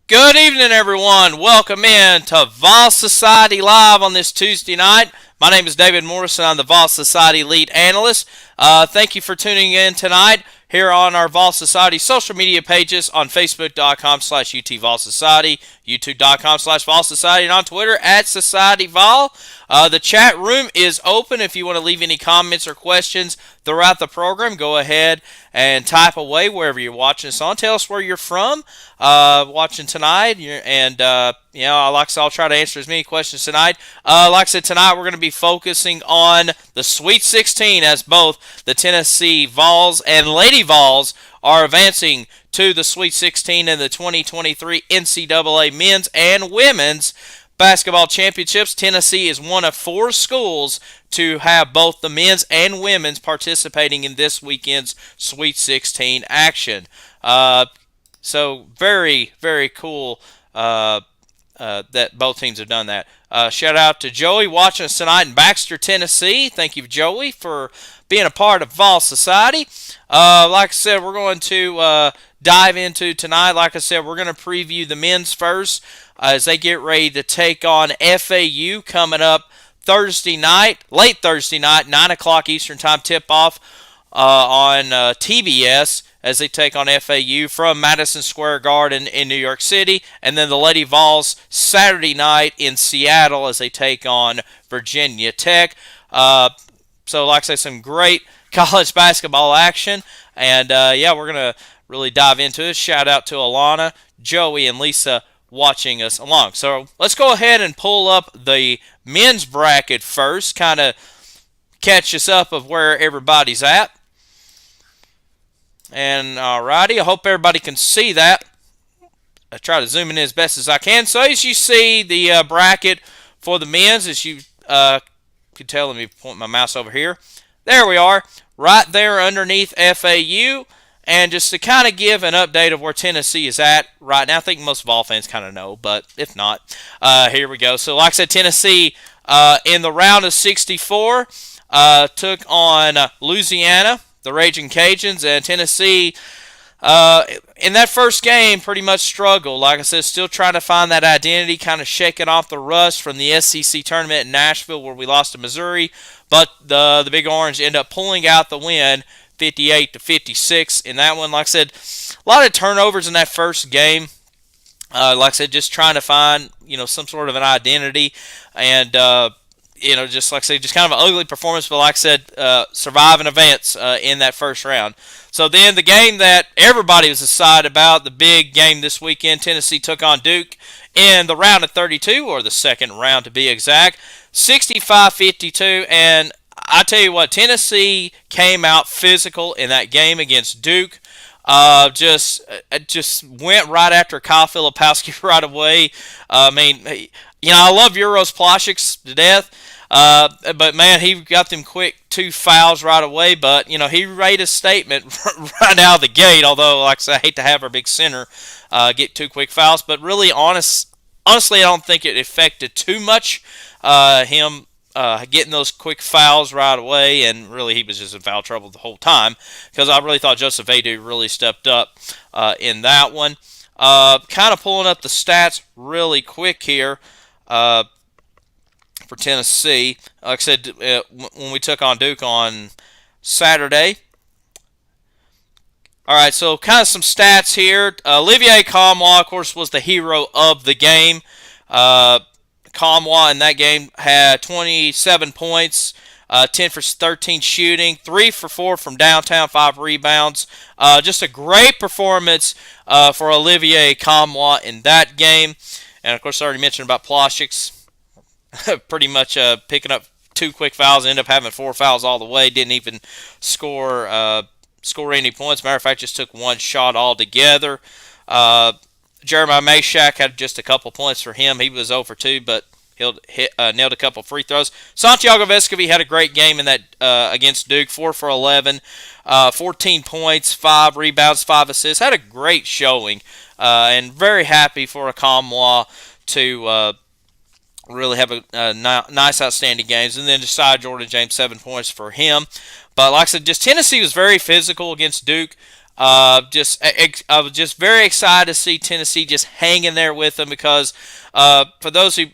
Good evening, everyone. Welcome in to Vols Society Live on this Tuesday night. My name is David Morrison. I'm the Vols Society lead analyst. Thank you for tuning in tonight here on our Vols Society social media pages on Facebook.com/UT Society, YouTube.com/Vols Society, and on Twitter @SocietyVol. The chat room is open. If you want to leave any comments or questions throughout the program, go ahead and type away wherever you're watching us on. Tell us where you're from watching tonight. And, like I said, I'll try to answer as many questions tonight. Like I said, tonight we're going to be focusing on the Sweet 16 as both the Tennessee Vols and Lady Vols are advancing to the Sweet 16 in the 2023 NCAA men's and women's basketball championships. Tennessee is one of 4 schools to have both the men's and women's participating in this weekend's Sweet 16 action. So very, very cool that both teams have done that. Shout out to Joey watching us tonight in Baxter, Tennessee. Thank you, Joey, for being a part of Vols Society. Like I said, we're going to dive into tonight. Like I said, we're going to preview the men's first as they get ready to take on FAU coming up Thursday night, late Thursday night, 9 o'clock Eastern Time tip-off on TBS as they take on FAU from Madison Square Garden in New York City. And then the Lady Vols Saturday night in Seattle as they take on Virginia Tech. So like I say, some great college basketball action. And we're going to really dive into it. Shout out to Alana, Joey, and Lisa watching us along. So let's go ahead and pull up the men's bracket first, kind of catch us up of where everybody's at. And alrighty, I hope everybody can see that. I try to zoom in as best as I can. So as you see the bracket for the men's, as you can tell, let me point my mouse over here. There we are, right there underneath FAU. And just to kind of give an update of where Tennessee is at right now, I think most Vol fans kind of know, but if not, here we go. So like I said, Tennessee in the round of 64 took on Louisiana, the Raging Cajuns, and Tennessee in that first game pretty much struggled. Like I said, still trying to find that identity, kind of shaking off the rust from the SEC tournament in Nashville where we lost to Missouri, but the Big Orange ended up pulling out the win 58-56 in that one. Like I said, a lot of turnovers in that first game. Like I said, just trying to find, some sort of an identity. And, just like I said, just kind of an ugly performance. But like I said, survive and advance in that first round. So then the game that everybody was excited about, the big game this weekend, Tennessee took on Duke in the round of 32, or the second round to be exact, 65-52. And I tell you what, Tennessee came out physical in that game against Duke. Just went right after Kyle Filipowski right away. I love Uros Plašić to death. But man, he got them quick 2 fouls right away. But he made a statement right out of the gate. Although, like I said, I hate to have our big center get 2 quick fouls. But really, honestly, I don't think it affected too much him getting those quick fouls right away, and really he was just in foul trouble the whole time, because I really thought Joseph Adu really stepped up in that one. Kind of pulling up the stats really quick here for Tennessee. Like I said, when we took on Duke on Saturday. All right, so kind of some stats here. Olivier Nkamhoua, of course, was the hero of the game. Nkamhoua in that game had 27 points, 10 for 13 shooting, 3 for 4 from downtown, 5 rebounds. Just a great performance for Olivier Nkamhoua in that game. And, of course, I already mentioned about Plašić. Pretty much picking up 2 quick fouls, ended up having 4 fouls all the way. Didn't even score any points. Matter of fact, just took 1 shot altogether. Jeremiah Mashack had just a couple points for him. He was 0 for 2, but he nailed a couple free throws. Santiago Vescovi had a great game in that against Duke, 4 for 11, 14 points, 5 rebounds, 5 assists. Had a great showing, and very happy for Nkamhoua to really have a nice, outstanding games. And then Josiah Jordan James, 7 points for him. But like I said, just Tennessee was very physical against Duke. I was just very excited to see Tennessee just hanging there with them because for those who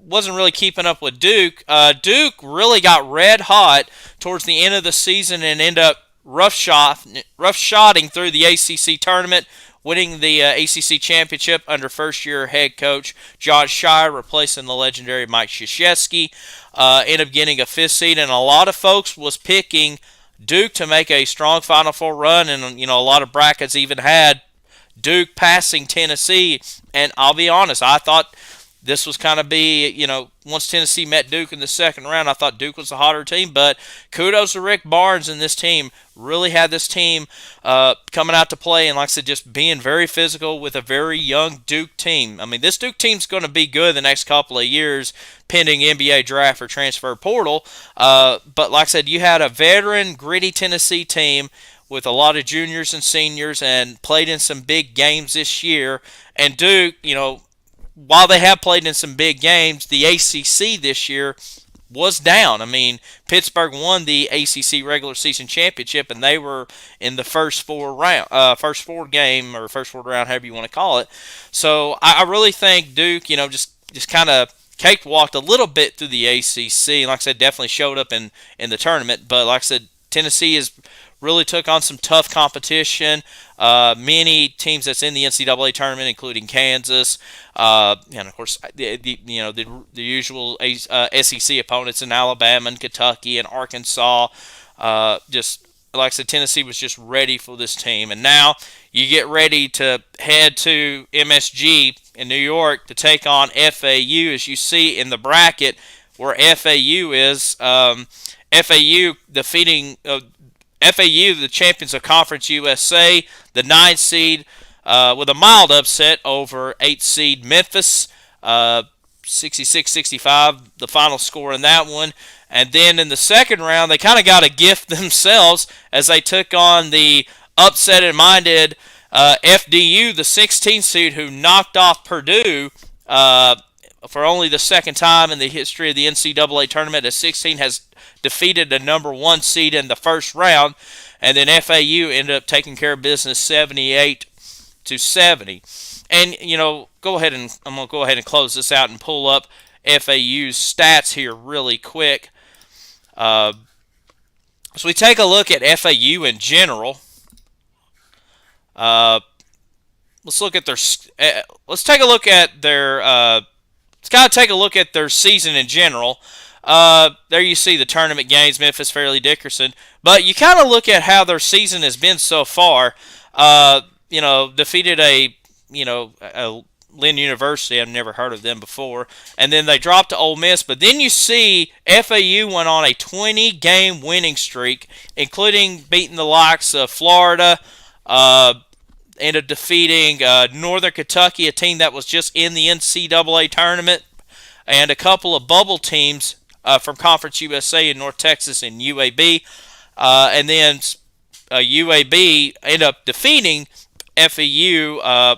wasn't really keeping up with Duke, Duke really got red hot towards the end of the season and ended up rough shotting through the ACC tournament, winning the ACC championship under first-year head coach Josh Shire, replacing the legendary Mike Krzyzewski. Ended up getting a fifth seed, and a lot of folks was picking Duke to make a strong Final Four run, and a lot of brackets even had Duke passing Tennessee. And I'll be honest, I thought this was kind of once Tennessee met Duke in the second round, I thought Duke was the hotter team. But kudos to Rick Barnes and this team. Really had this team coming out to play, and like I said, just being very physical with a very young Duke team. I mean, this Duke team's going to be good the next couple of years, pending NBA draft or transfer portal. But like I said, you had a veteran, gritty Tennessee team with a lot of juniors and seniors, and played in some big games this year. And Duke, while they have played in some big games, the ACC this year was down. I mean, Pittsburgh won the ACC regular season championship, and they were in the first four game or first four round, however you want to call it. So I really think Duke, just kind of cakewalked a little bit through the ACC. Like I said, definitely showed up in the tournament. But like I said, Tennessee is really took on some tough competition. Many teams that's in the NCAA tournament, including Kansas, and of course the usual SEC opponents in Alabama and Kentucky and Arkansas. Just like I said, Tennessee was just ready for this team, and now you get ready to head to MSG in New York to take on FAU, as you see in the bracket where FAU is. FAU defeating FAU, the champions of Conference USA, the 9th seed, with a mild upset over 8th seed Memphis, 66-65, the final score in that one. And then in the second round, they kind of got a gift themselves as they took on the upset-minded FDU, the 16th seed, who knocked off Purdue for only the second time in the history of the NCAA tournament. A 16 has defeated the number 1 seed in the first round, and then FAU ended up taking care of business 78-70. And I'm going to go ahead and close this out and pull up FAU's stats here really quick. So we take a look at FAU in general. Let's take a look at their. Let's kind of take a look at their season in general. There you see the tournament games, Memphis, Fairleigh Dickinson. But you kind of look at how their season has been so far. Defeated a Lynn University. I've never heard of them before. And then they dropped to Ole Miss. But then you see FAU went on a 20-game winning streak, including beating the likes of Florida, ended up defeating Northern Kentucky, a team that was just in the NCAA tournament, and a couple of bubble teams from Conference USA in North Texas and UAB. And then UAB ended up defeating FAU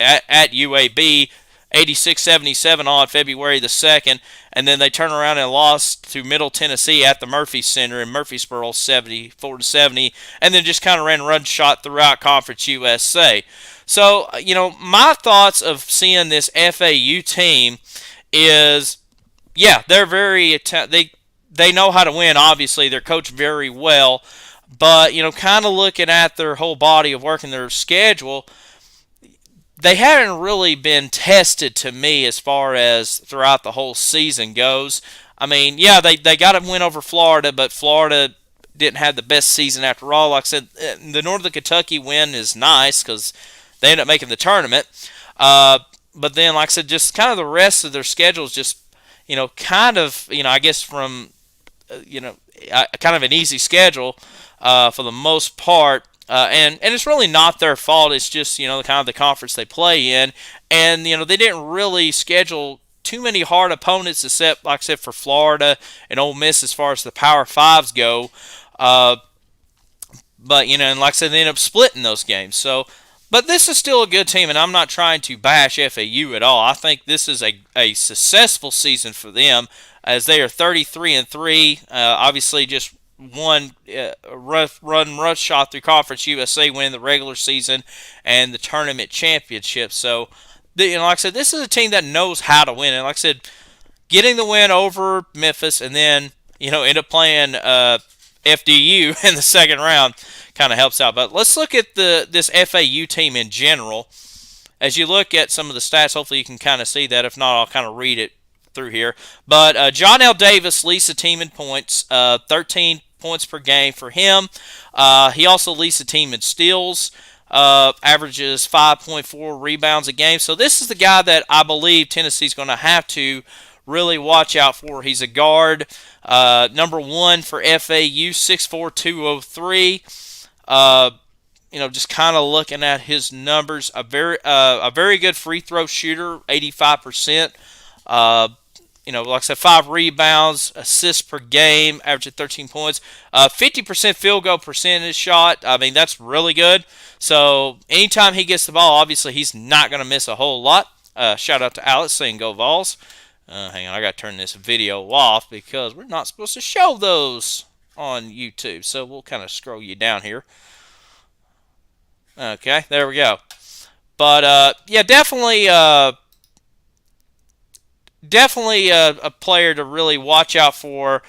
at UAB 86-77 on February the 2nd, and then they turned around and lost to Middle Tennessee at the Murphy Center in Murfreesboro 74-70, and then just kind of run shot throughout Conference USA. So, my thoughts of seeing this FAU team is, yeah, they're they know how to win, obviously. They're coached very well, but, kind of looking at their whole body of work and their schedule, they haven't really been tested to me as far as throughout the whole season goes. I mean, yeah, they got to win over Florida, but Florida didn't have the best season after all. Like I said, the Northern Kentucky win is nice because they ended up making the tournament. But then, like I said, just kind of the rest of their schedule is just, I guess from, kind of an easy schedule for the most part. And it's really not their fault. It's just, kind of the conference they play in. And, they didn't really schedule too many hard opponents except, like I said, for Florida and Ole Miss as far as the Power Fives go. But, and like I said, they ended up splitting those games. So, but this is still a good team, and I'm not trying to bash FAU at all. I think this is a successful season for them as they are 33-3. Obviously, just one run rush shot through Conference USA, winning the regular season and the tournament championship. So, like I said, this is a team that knows how to win. And like I said, getting the win over Memphis and then end up playing FDU in the second round kind of helps out. But let's look at this FAU team in general. As you look at some of the stats, hopefully you can kind of see that. If not, I'll kind of read it through here. But John L. Davis leads the team in points, 13 points per game for him. He also leads the team in steals, averages 5.4 rebounds a game. So this is the guy that I believe Tennessee's going to have to really watch out for. He's a guard, number one for FAU, 6'4", 203. Just kind of looking at his numbers, a very good free throw shooter, 85%. Like I said, 5 rebounds, assists per game, averaging 13 points. 50% field goal percentage shot. I mean, that's really good. So anytime he gets the ball, obviously he's not going to miss a whole lot. Shout out to Alex saying go Vols. Hang on, I got to turn this video off because we're not supposed to show those on YouTube. So we'll kind of scroll you down here. Okay, there we go. But yeah, definitely a player to really watch out for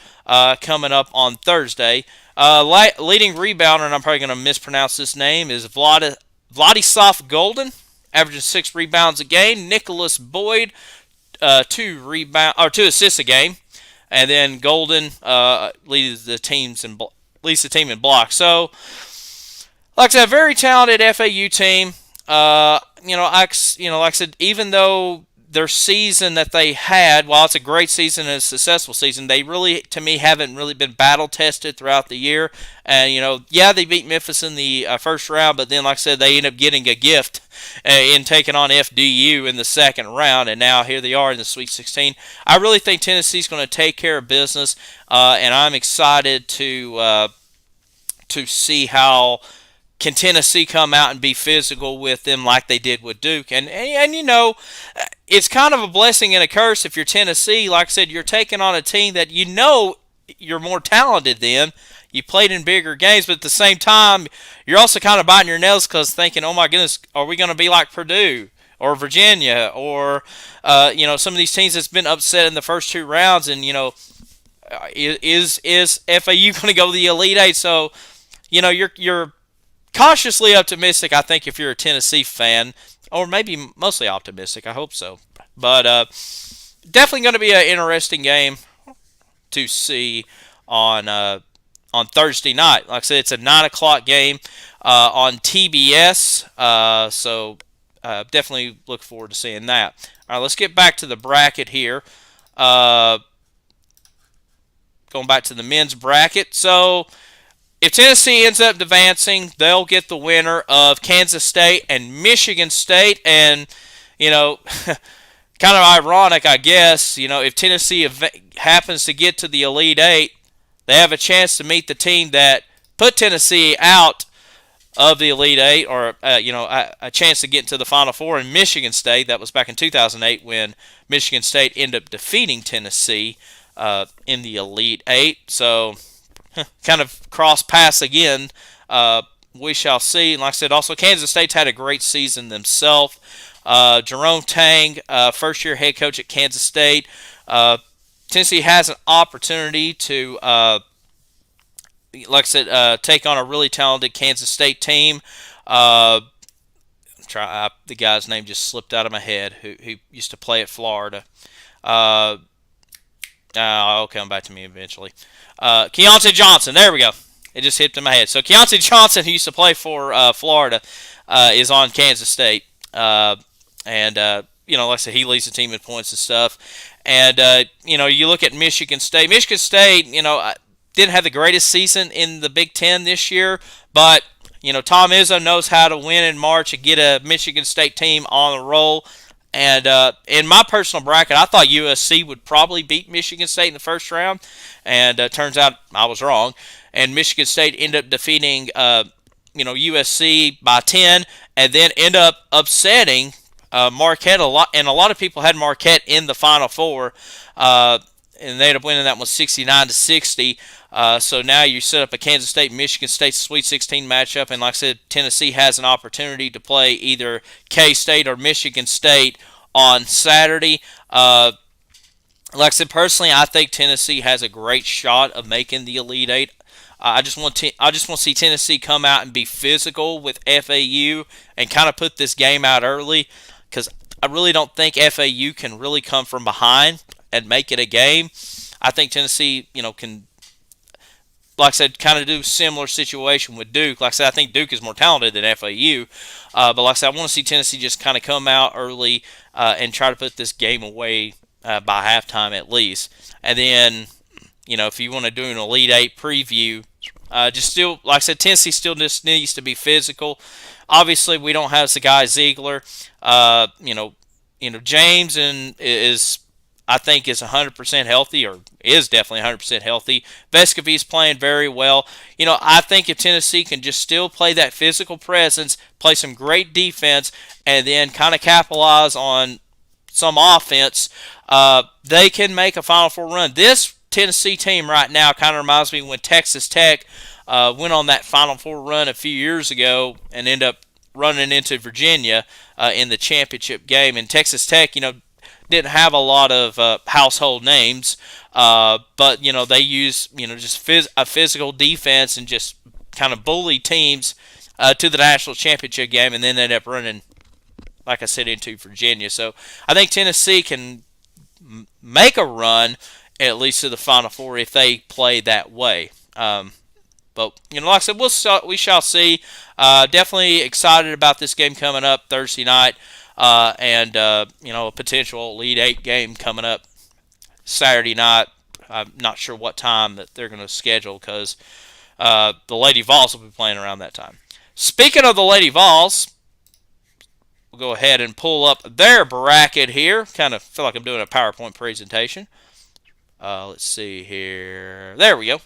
coming up on Thursday. Leading rebounder, and I'm probably going to mispronounce this name, is Vladislav Golden, averaging 6 rebounds a game. Nicholas Boyd, 2 assists a game, and then Golden leads the team in blocks. So, like I said, a very talented FAU team. Like I said, even though their season that they had, while it's a great season and a successful season, they really, to me, haven't really been battle tested throughout the year. And they beat Memphis in the first round, but then, like I said, they end up getting a gift in taking on FDU in the second round, and now here they are in the Sweet 16. I really think Tennessee's going to take care of business, and I'm excited to see how can Tennessee come out and be physical with them like they did with Duke. And it's kind of a blessing and a curse if you're Tennessee. Like I said, you're taking on a team that you're more talented than. You played in bigger games, but at the same time, you're also kind of biting your nails because thinking, oh my goodness, are we going to be like Purdue or Virginia or some of these teams that's been upset in the first 2 rounds? And is FAU going to go to the Elite Eight? So you're cautiously optimistic, I think, if you're a Tennessee fan, or maybe mostly optimistic. I hope so. But definitely going to be an interesting game to see on Thursday night. Like I said, it's a 9 o'clock game on TBS, so definitely look forward to seeing that. All right, let's get back to the bracket here. Going back to the men's bracket. So if Tennessee ends up advancing, they'll get the winner of Kansas State and Michigan State. And, kind of ironic, I guess, if Tennessee happens to get to the Elite Eight, they have a chance to meet the team that put Tennessee out of the Elite Eight, or, a chance to get into the Final Four in Michigan State. That was back in 2008 when Michigan State ended up defeating Tennessee in the Elite Eight. So kind of cross paths again. We shall see. And like I said, also Kansas State's had a great season themselves. Jerome Tang, first-year head coach at Kansas State. Tennessee has an opportunity to, like I said, take on a really talented Kansas State team. The guy's name just slipped out of my head, who used to play at Florida. It'll come back to me eventually. Keontae Johnson, there we go. It just hit in my head. So Keontae Johnson, who used to play for Florida, is on Kansas State. Like I said, he leads the team in points and stuff. And, you look at Michigan State. Michigan State, didn't have the greatest season in the Big Ten this year. But, Tom Izzo knows how to win in March and get a Michigan State team on the roll. And in my personal bracket, I thought USC would probably beat Michigan State in the first round. And turns out I was wrong. And Michigan State ended up defeating, USC by 10. And then end up upsetting Marquette a lot. And a lot of people had Marquette in the Final Four. And they ended up winning that one 69-60. So now you set up a Kansas State-Michigan State Sweet 16 matchup, and like I said, Tennessee has an opportunity to play either K-State or Michigan State on Saturday. Like I said, personally, I think Tennessee has a great shot of making the Elite Eight. I just want to see Tennessee come out and be physical with FAU and kind of put this game out early, because I really don't think FAU can really come from behind and make it a game. I think Tennessee, can, like I said, kind of do a similar situation with Duke. Like I said, I think Duke is more talented than FAU. But like I said, I want to see Tennessee just kind of come out early and try to put this game away by halftime at least. And then, if you want to do an Elite Eight preview, just still, like I said, Tennessee still just needs to be physical. Obviously, we don't have the guy Ziegler. James I think is 100% healthy, or is definitely 100% healthy. Vescovi's playing very well. I think if Tennessee can just still play that physical presence, play some great defense, and then kind of capitalize on some offense, they can make a Final Four run. This Tennessee team right now kind of reminds me when Texas Tech went on that Final Four run a few years ago and ended up running into Virginia in the championship game. And Texas Tech, didn't have a lot of household names, but they use just a physical defense and just kind of bully teams to the national championship game, and then end up running, like I said, into Virginia. So I think Tennessee can make a run at least to the Final Four if they play that way. But like I said, we shall see. Definitely excited about this game coming up Thursday night. And a potential Elite Eight game coming up Saturday night. I'm not sure what time that they're going to schedule, because the Lady Vols will be playing around that time. Speaking of the Lady Vols, we'll go ahead and pull up their bracket here. Kind of feel like I'm doing a PowerPoint presentation. Let's see here. There we go.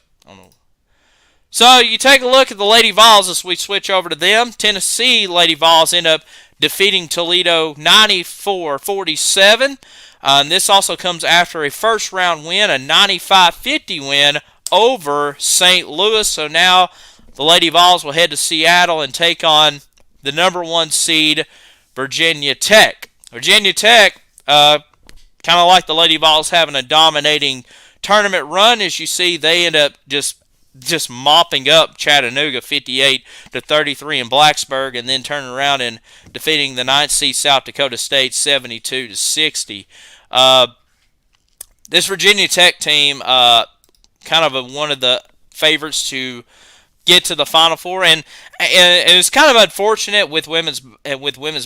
So you take a look at the Lady Vols as we switch over to them. Tennessee Lady Vols end up defeating Toledo 94-47. And this also comes after a first-round win, a 95-50 win over St. Louis. So now the Lady Vols will head to Seattle and take on the number 1 seed, Virginia Tech. Virginia Tech, kind of like the Lady Vols having a dominating tournament run. As you see, they end up just mopping up Chattanooga 58-33 in Blacksburg, and then turning around and defeating the 9th seed South Dakota State 72-60. This Virginia Tech team, kind of one of the favorites to get to the Final Four, and it's kind of unfortunate with women's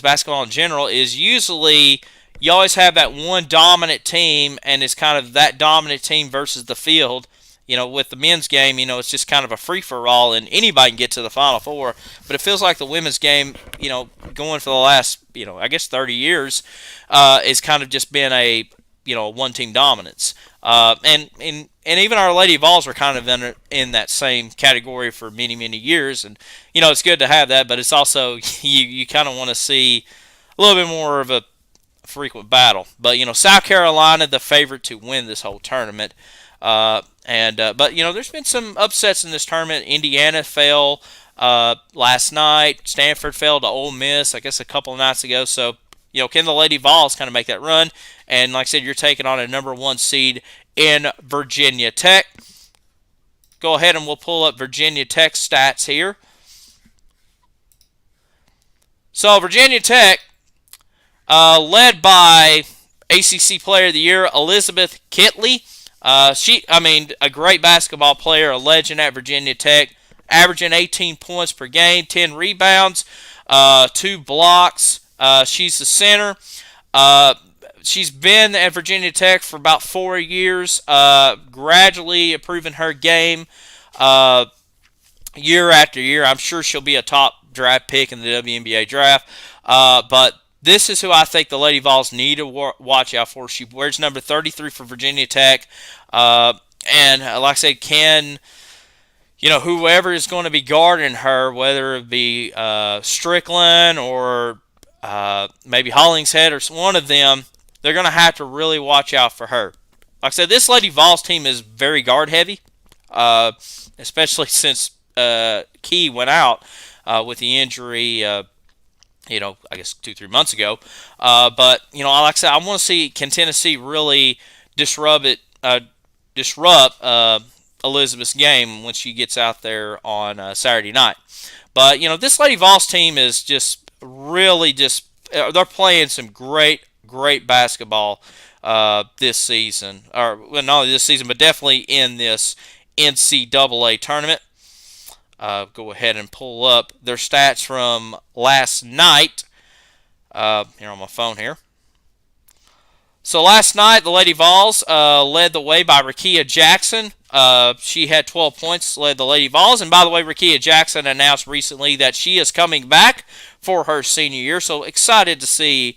basketball in general. Is usually you always have that one dominant team, and it's kind of that dominant team versus the field. With the men's game, it's just kind of a free-for-all, and anybody can get to the Final Four. But it feels like the women's game, going for the last, I guess 30 years, it's kind of just been a, one-team dominance. And even our Lady Vols were kind of in that same category for many, many years. And, it's good to have that, but it's also, you kind of want to see a little bit more of a frequent battle. But, South Carolina, the favorite to win this whole tournament. But there's been some upsets in this tournament. Indiana fell last night. Stanford fell to Ole Miss, I guess, a couple of nights ago. So, can the Lady Vols kind of make that run? And like I said, you're taking on a number 1 seed in Virginia Tech. Go ahead and we'll pull up Virginia Tech stats here. So Virginia Tech, led by ACC Player of the Year Elizabeth Kitley. A great basketball player, a legend at Virginia Tech, averaging 18 points per game, 10 rebounds, 2 blocks. She's the center. She's been at Virginia Tech for about 4 years, gradually improving her game year after year. I'm sure she'll be a top draft pick in the WNBA draft, but this is who I think the Lady Vols need to watch out for. She wears number 33 for Virginia Tech. And like I said, whoever is going to be guarding her, whether it be Strickland or maybe Hollingshead or one of them, they're going to have to really watch out for her. Like I said, this Lady Vols team is very guard heavy. especially since Key went out with the injury. I guess 2-3 months ago. But like I said, I want to see can Tennessee really disrupt it, disrupt Elizabeth's game when she gets out there on Saturday night. But this Lady Vols team is just really just they're playing some great basketball this season, or well, not only this season, but definitely in this NCAA tournament. Go ahead and pull up their stats from last night. Here on my phone here. So last night, the Lady Vols led the way by Rakia Jackson. She had 12 points, led the Lady Vols. And by the way, Rakia Jackson announced recently that she is coming back for her senior year. So excited to see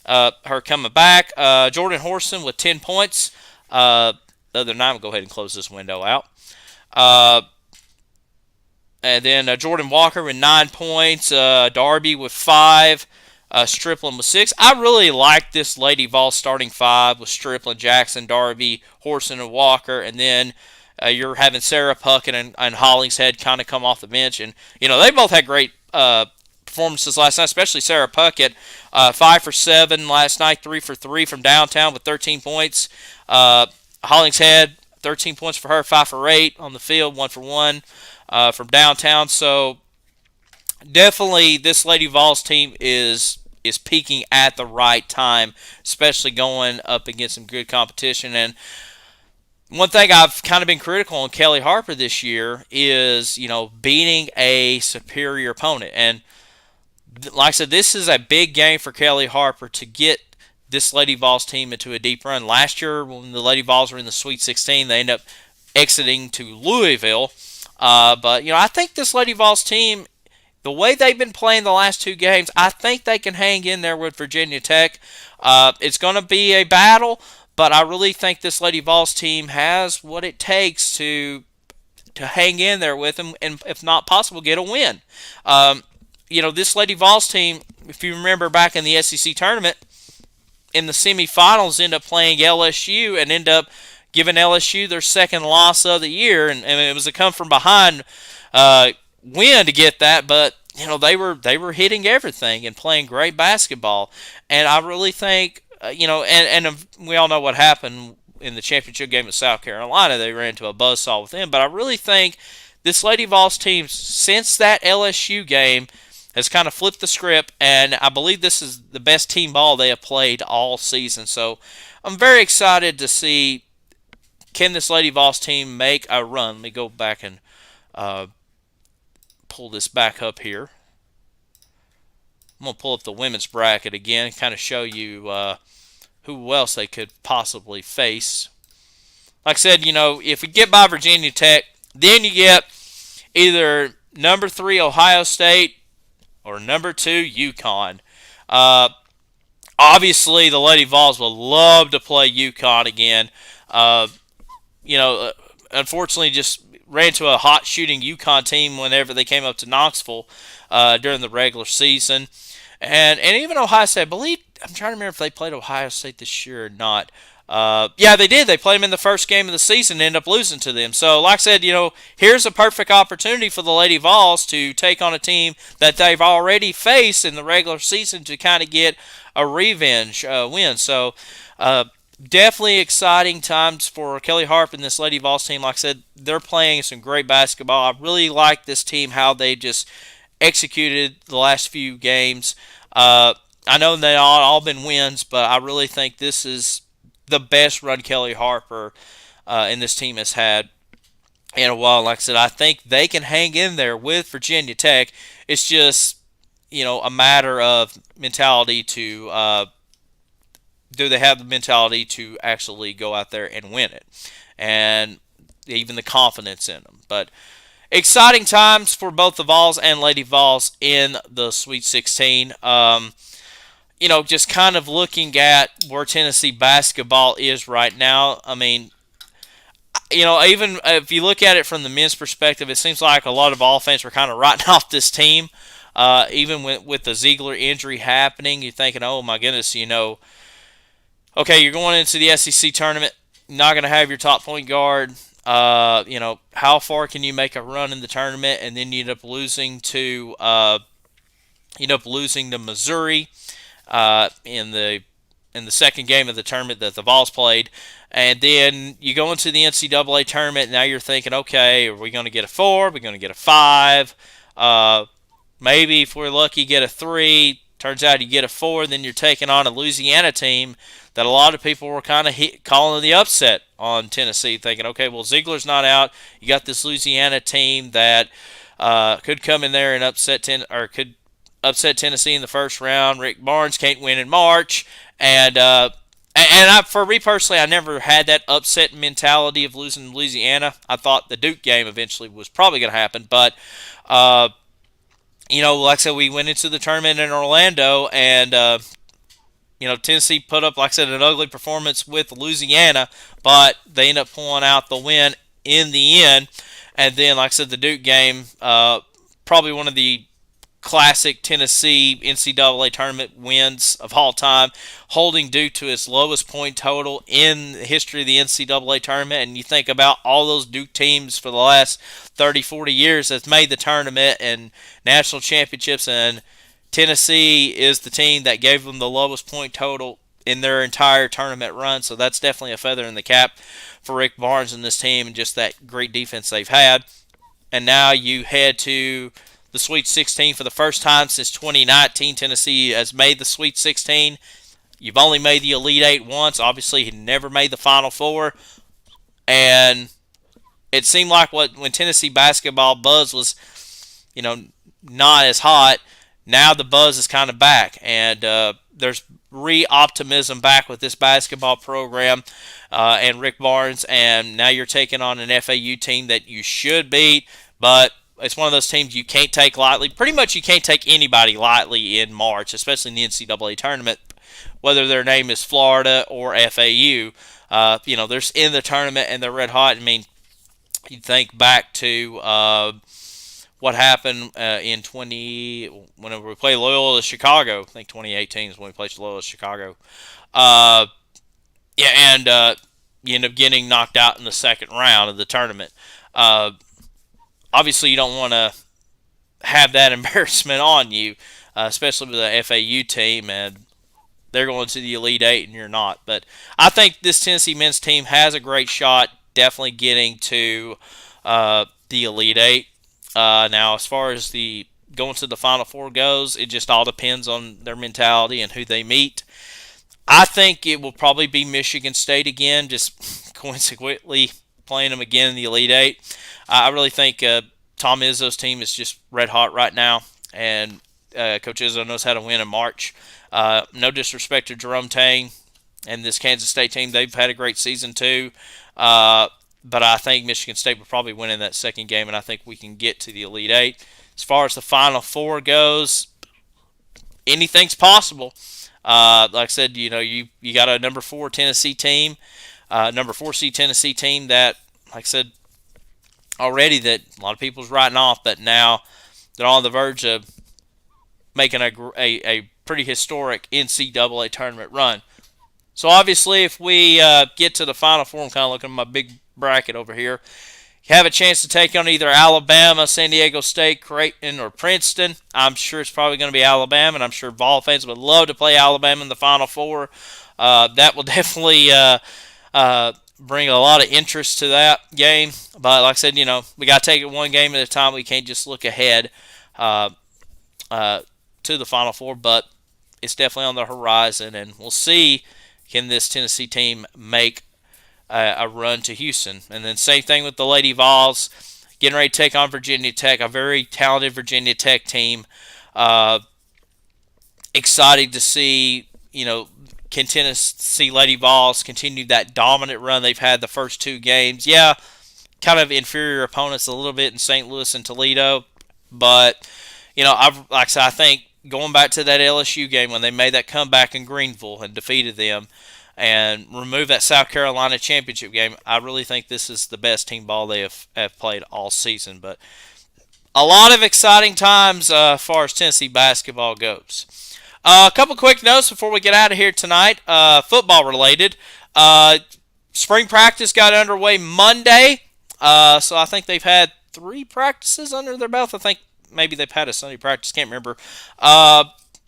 her coming back. Jordan Morrison with 10 points. The other night, we'll go ahead and close this window out. And then Jordan Walker with 9 points. Darby with 5. Strickland with 6. I really like this Lady Vols starting 5 with Strickland, Jackson, Darby, Horson, and Walker. And then you're having Sarah Puckett and Hollingshead kind of come off the bench. And, they both had great performances last night, especially Sarah Puckett. 5 for 7 last night, 3 for 3 from downtown with 13 points. Hollingshead, 13 points for her, 5 for 8 on the field, 1 for 1 from downtown. So definitely this Lady Vols team is peaking at the right time, especially going up against some good competition. And one thing I've kind of been critical on Kelly Harper this year is, beating a superior opponent. And like I said, this is a big game for Kelly Harper to get this Lady Vols team into a deep run. Last year, when the Lady Vols were in the Sweet 16, they ended up exiting to Louisville. But I think this Lady Vols team, the way they've been playing the last 2 games, I think they can hang in there with Virginia Tech. It's going to be a battle, but I really think this Lady Vols team has what it takes to hang in there with them, and if not possible, get a win. This Lady Vols team, if you remember back in the SEC tournament, in the semifinals, end up playing LSU and end up giving LSU their second loss of the year, and it was a come from behind win to get that, but they were hitting everything and playing great basketball, and I really think and we all know what happened in the championship game of South Carolina. They ran into a buzzsaw with them, but I really think this Lady Vols team, since that LSU game, has kind of flipped the script, and I believe this is the best team ball they have played all season. So I'm very excited to see, can this Lady Vols team make a run. Let me go back and pull this back up here. I'm going to pull up the women's bracket again, kind of show you who else they could possibly face. Like I said, if we get by Virginia Tech, then you get either number 3 Ohio State or number 2 UConn. Obviously, the Lady Vols will love to play UConn again. Unfortunately, just ran to a hot shooting UConn team whenever they came up to Knoxville during the regular season. And even Ohio State, I believe, I'm trying to remember if they played Ohio State this year or not. Yeah, they did. They played them in the first game of the season and ended up losing to them. So, like I said, here's a perfect opportunity for the Lady Vols to take on a team that they've already faced in the regular season to kind of get a revenge win. So, definitely exciting times for Kelly Harp and this Lady Vols team. Like I said, they're playing some great basketball. I really like this team, how they just executed the last few games. I know they all been wins, but I really think this is the best run Kelly Harper and this team has had in a while. Like I said, I think they can hang in there with Virginia Tech. It's just, a matter of mentality to do they have the mentality to actually go out there and win it, and even the confidence in them. But exciting times for both the Vols and Lady Vols in the Sweet 16. Just kind of looking at where Tennessee basketball is right now. I mean, even if you look at it from the men's perspective, it seems like a lot of offense were kind of writing off this team. Even with the Ziegler injury happening, you're thinking, oh my goodness, okay, you're going into the SEC tournament, not going to have your top point guard. how far can you make a run in the tournament, and then you end up losing to Missouri in the second game of the tournament that the Vols played, and then you go into the NCAA tournament. And now you're thinking, okay, are we going to get a 4? Are we going to get a 5? Maybe if we're lucky, get a 3. Turns out you get a 4. Then you're taking on a Louisiana team that a lot of people were kind of calling the upset on Tennessee, thinking, okay, well, Ziegler's not out. You got this Louisiana team that could come in there and could upset Tennessee in the first round. Rick Barnes can't win in March, for me personally, I never had that upset mentality of losing Louisiana. I thought the Duke game eventually was probably going to happen, but like I said, we went into the tournament in Orlando, and Tennessee put up, like I said, an ugly performance with Louisiana, but they end up pulling out the win in the end. And then, like I said, the Duke game, probably one of the classic Tennessee NCAA tournament wins of all time, holding Duke to its lowest point total in the history of the NCAA tournament. And you think about all those Duke teams for the last 30, 40 years that's made the tournament and national championships, and Tennessee is the team that gave them the lowest point total in their entire tournament run. So that's definitely a feather in the cap for Rick Barnes and this team, and just that great defense they've had. And now you head to the Sweet 16 for the first time since 2019. Tennessee has made the Sweet 16. You've only made the Elite Eight once. Obviously, he never made the Final Four. And it seemed like when Tennessee basketball buzz was, not as hot, now the buzz is kind of back. And there's optimism back with this basketball program and Rick Barnes. And now you're taking on an FAU team that you should beat, but it's one of those teams you can't take lightly. Pretty much you can't take anybody lightly in March, especially in the NCAA tournament, whether their name is Florida or FAU. They're in the tournament and they're red hot. I mean, you think back to what happened when we played Loyola Chicago. I think 2018 is when we played Loyola Chicago. You end up getting knocked out in the second round of the tournament. Obviously, you don't want to have that embarrassment on you, especially with the FAU team, and they're going to the Elite Eight and you're not. But I think this Tennessee men's team has a great shot, definitely getting to the Elite Eight. Now, as far as the going to the Final Four goes, it just all depends on their mentality and who they meet. I think it will probably be Michigan State again, just coincidentally playing them again in the Elite Eight. I really think Tom Izzo's team is just red hot right now, and Coach Izzo knows how to win in March. No disrespect to Jerome Tang and this Kansas State team. They've had a great season too. But I think Michigan State will probably win in that second game, and I think we can get to the Elite Eight. As far as the Final Four goes, anything's possible. Like I said, you got a number 4 Tennessee team, number 4 seed Tennessee team that, like I said already, that a lot of people's writing off, but now they're on the verge of making a pretty historic NCAA tournament run. So obviously, if we get to the Final Four, I'm kind of looking at my big bracket over here. You have a chance to take on either Alabama, San Diego State, Creighton, or Princeton. I'm sure it's probably going to be Alabama, and I'm sure Vol fans would love to play Alabama in the Final Four. That will definitely bring a lot of interest to that game. But like I said, we got to take it one game at a time. We can't just look ahead to the Final Four, but it's definitely on the horizon, and we'll see, can this Tennessee team make a run to Houston. And then same thing with the Lady Vols, getting ready to take on Virginia Tech, a very talented Virginia Tech team. Excited to see, can Tennessee Lady Vols continue that dominant run they've had the first 2 games. Yeah, kind of inferior opponents a little bit in St. Louis and Toledo, but I think going back to that LSU game when they made that comeback in Greenville and defeated them, and remove that South Carolina championship game, I really think this is the best team ball they have played all season. But a lot of exciting times as far as Tennessee basketball goes. A couple quick notes before we get out of here tonight, football related. Spring practice got underway Monday. So I think they've had 3 practices under their belt. I think maybe they've had a Sunday practice. Can't remember. Uh,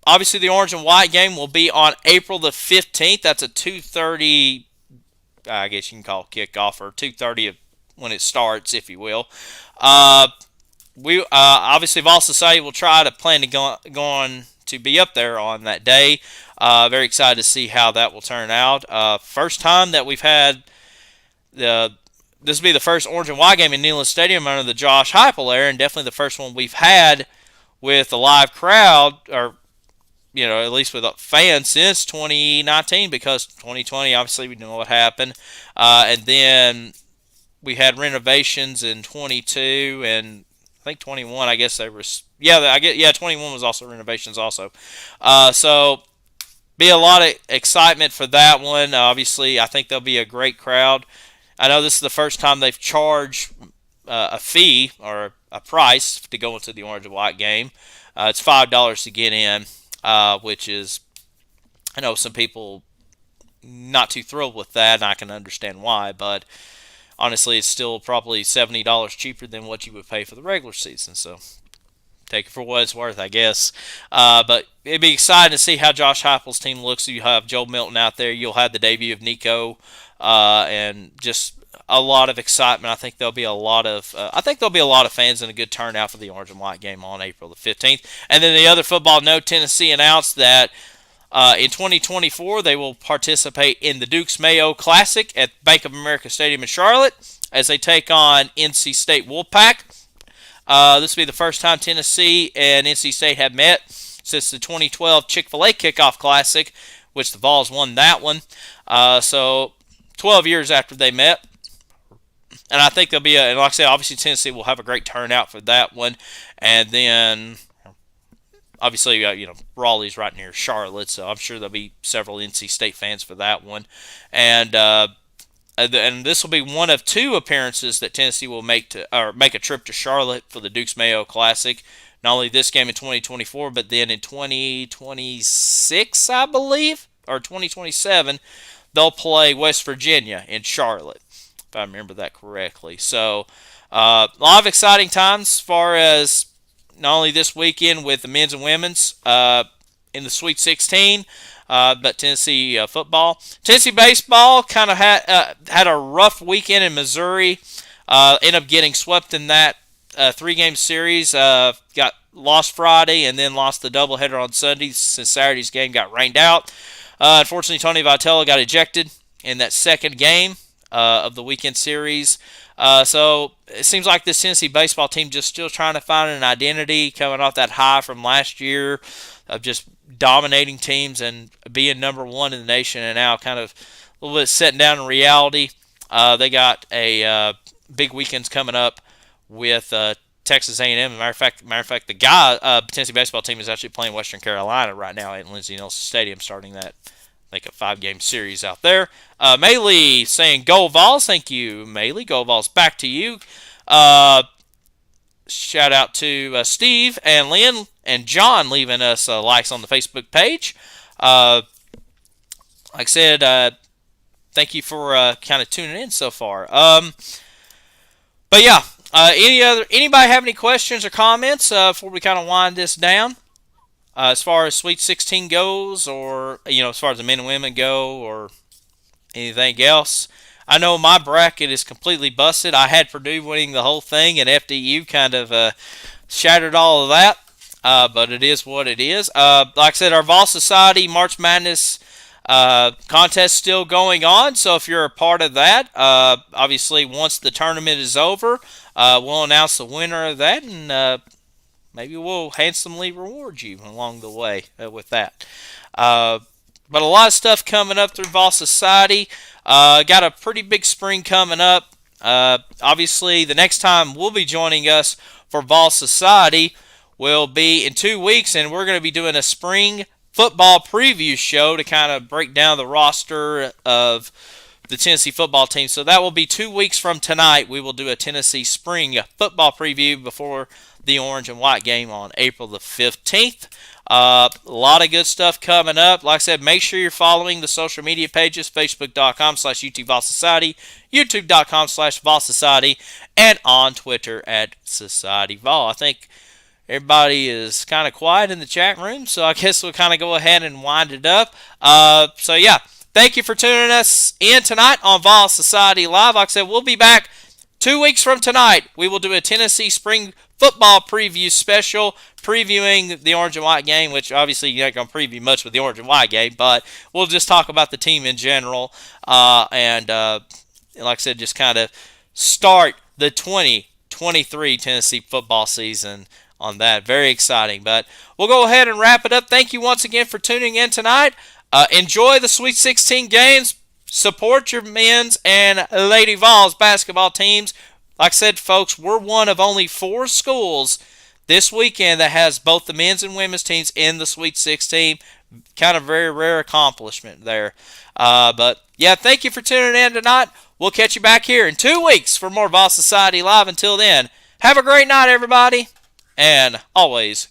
Obviously, the orange and white game will be on April the 15th. That's a 2:30. I guess you can call it kickoff, or 2:30 when it starts, if you will. Uh, we Obviously Vol Society will try to plan to go on to be up there on that day. Very excited to see how that will turn out. First time that we've had the this will be the first orange and white game in Neyland Stadium under the Josh Heupel era, and definitely the first one we've had with a live crowd, or at least with fans since 2019, because 2020 obviously we know what happened, and then we had renovations in 22 and I think 21. I guess there was 21 was also renovations also. So be a lot of excitement for that one. Obviously, I think there'll be a great crowd. I know this is the first time they've charged a fee or a price to go into the orange and white game. It's $5 to get in, which is, I know some people not too thrilled with that, and I can understand why, but honestly, it's still probably $70 cheaper than what you would pay for the regular season. So take it for what it's worth, I guess. But it'd be exciting to see how Josh Heupel's team looks. You have Joe Milton out there. You'll have the debut of Nico, and just a lot of excitement. I think there'll be a lot of fans and a good turnout for the orange and white game on April the 15th. And then the other football note: Tennessee announced that in 2024, they will participate in the Dukes Mayo Classic at Bank of America Stadium in Charlotte as they take on NC State Wolfpack. This will be the first time Tennessee and NC State have met since the 2012 Chick-fil-A Kickoff Classic, which the Vols won that one. So 12 years after they met. And I think there'll be and like I said, obviously Tennessee will have a great turnout for that one. And then obviously, Raleigh's right near Charlotte, so I'm sure there'll be several NC State fans for that one. And this will be one of 2 appearances that Tennessee will make a trip to Charlotte for the Dukes Mayo Classic. Not only this game in 2024, but then in 2026, I believe, or 2027, they'll play West Virginia in Charlotte, if I remember that correctly. So a lot of exciting times as far as not only this weekend with the men's and women's in the Sweet 16, but Tennessee football. Tennessee baseball kind of had a rough weekend in Missouri. Ended up getting swept in that 3-game series. Got lost Friday and then lost the doubleheader on Sunday since Saturday's game got rained out. Unfortunately, Tony Vitello got ejected in that second game of the weekend series. So it seems like this Tennessee baseball team just still trying to find an identity, coming off that high from last year of just dominating teams and being number 1 in the nation, and now kind of a little bit sitting down in reality. They got a big weekends coming up with Texas A&M. Matter of fact, the Tennessee baseball team is actually playing Western Carolina right now at Lindsey Nelson Stadium, starting that, I think, a 5-game series out there. Maylee saying, "Go Vols." Thank you, Maylee. Go Vols. Back to you. Shout out to Steve and Lynn and John leaving us likes on the Facebook page. Like I said, thank you for kind of tuning in so far. But yeah, anybody have any questions or comments before we kind of wind this down? As far as Sweet 16 goes, or as far as the men and women go, or anything else. I know my bracket is completely busted. I had Purdue winning the whole thing, and FDU kind of shattered all of that. But it is what it is. Like I said, our Vol Society March Madness contest still going on. So if you're a part of that, obviously once the tournament is over, we'll announce the winner of that, and maybe we'll handsomely reward you along the way with that. But a lot of stuff coming up through Vol Society. Got a pretty big spring coming up. Obviously, the next time we'll be joining us for Vol Society will be in 2 weeks, and we're going to be doing a spring football preview show to kind of break down the roster of the Tennessee football team. So that will be 2 weeks from tonight. We will do a Tennessee spring football preview before the orange and white game on April the 15th. A lot of good stuff coming up. Like I said, make sure you're following the social media pages, facebook.com/UT Society, youtube.com/Vol Society, and on Twitter at Society Vol. I think everybody is kind of quiet in the chat room, so I guess we'll kind of go ahead and wind it up. So, yeah, thank you for tuning us in tonight on Vol Society Live. Like I said, we'll be back 2 weeks from tonight. We will do a Tennessee spring football preview special, previewing the orange and white game, which obviously you're not going to preview much with the orange and white game, but we'll just talk about the team in general. And like I said, just kind of start the 2023 Tennessee football season on that. Very exciting. But we'll go ahead and wrap it up. Thank you once again for tuning in tonight. Enjoy the Sweet 16 games. Support your men's and Lady Vols basketball teams. Like I said, folks, we're one of only 4 schools this weekend that has both the men's and women's teams in the Sweet 16. Kind of very rare accomplishment there. But, yeah, thank you for tuning in tonight. We'll catch you back here in 2 weeks for more Vol Society Live. Until then, have a great night, everybody, and always